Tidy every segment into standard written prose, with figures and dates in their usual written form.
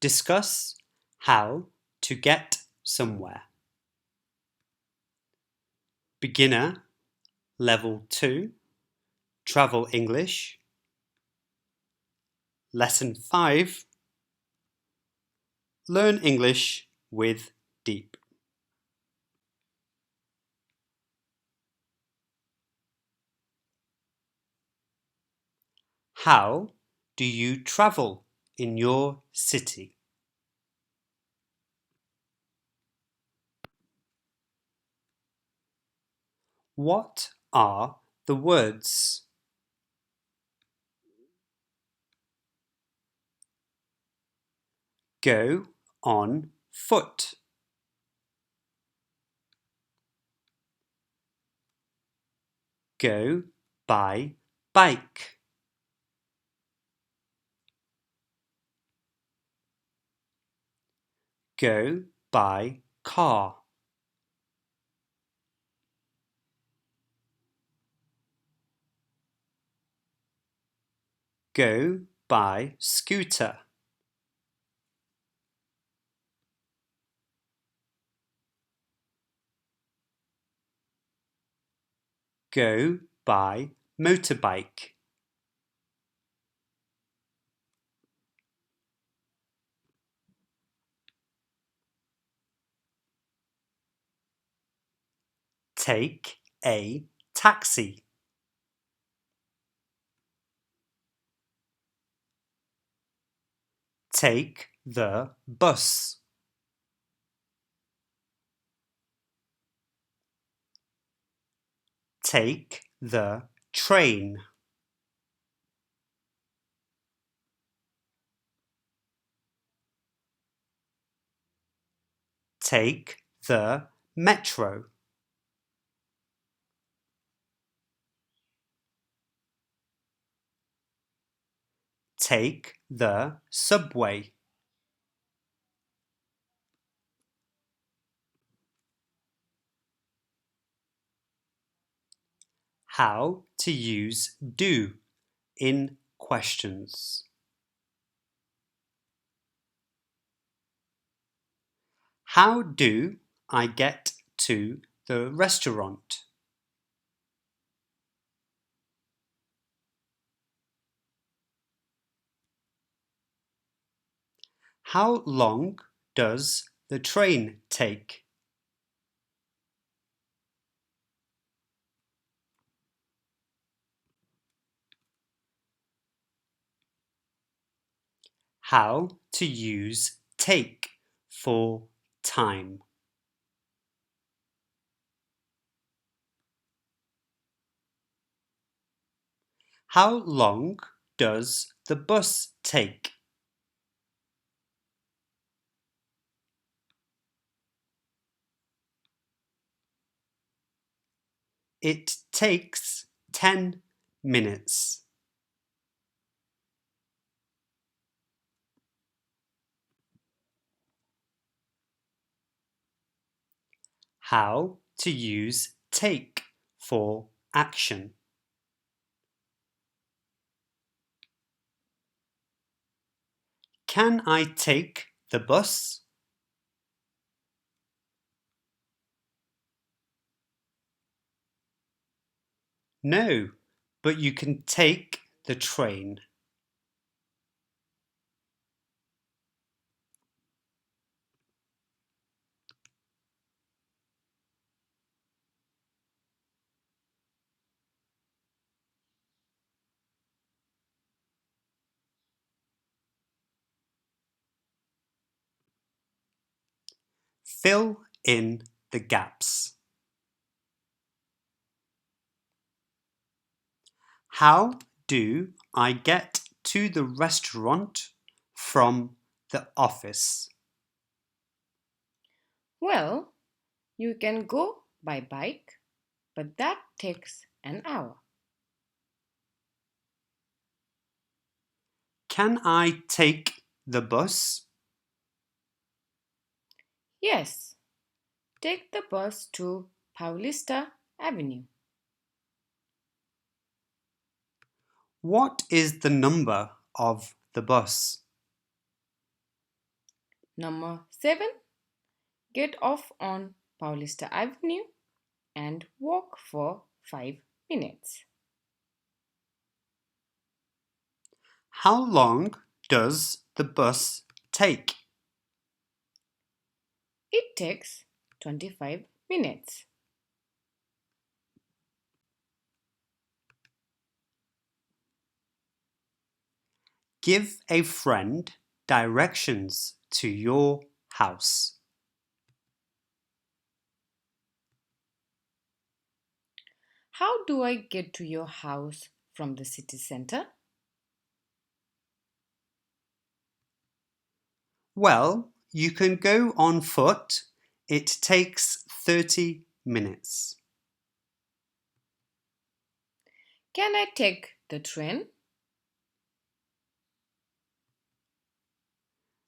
Discuss how to get somewhere. Beginner, Level 2, Travel English. Lesson 5, Learn English with Deep. How do you travel in your city? What are the words? Go on foot. Go by bike. Go by car. Go by scooter. Go by motorbike. Take a taxi. Take the bus. Take the train. Take the metro. Take the subway. How to use do in questions. How do I get to the restaurant? How long does the train take? How to use take for time. How long does the bus take? It takes 10 minutes. How to use take for action. Can I take the bus? No, but you can take the train. Fill in the gaps. How do I get to the restaurant from the office? Well, you can go by bike, but that takes an hour. Can I take the bus? Yes, take the bus to Paulista Avenue. What is the number of the bus? Number 7. Get off on Paulista Avenue and walk for 5 minutes. How long does the bus take? It takes 25 minutes. Give a friend directions to your house. How do I get to your house from the city center? Well, you can go on foot. It takes 30 minutes. Can I take the train?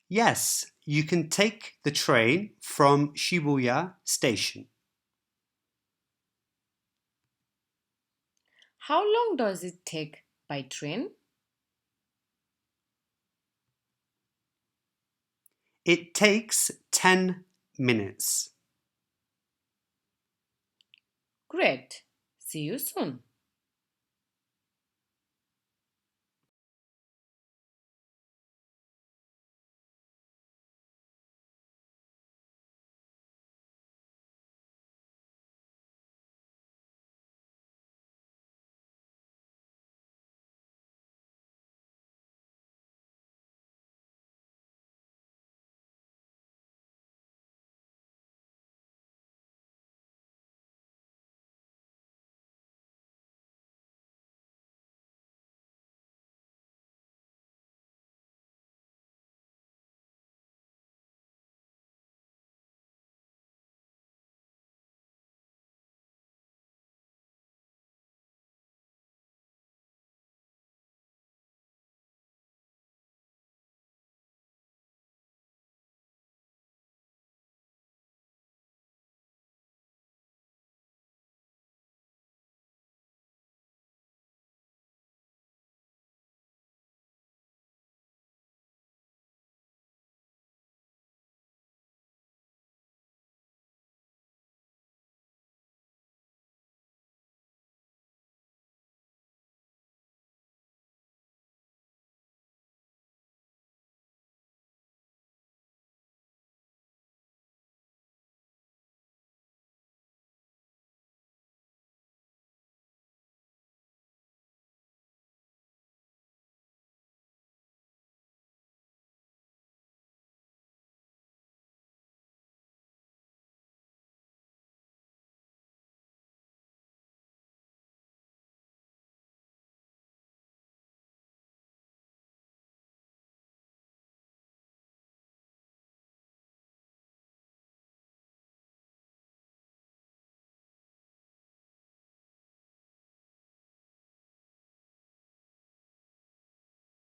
Yes, you can take the train from Shibuya station. How long does it take by train? It takes 10 minutes. Great. See you soon.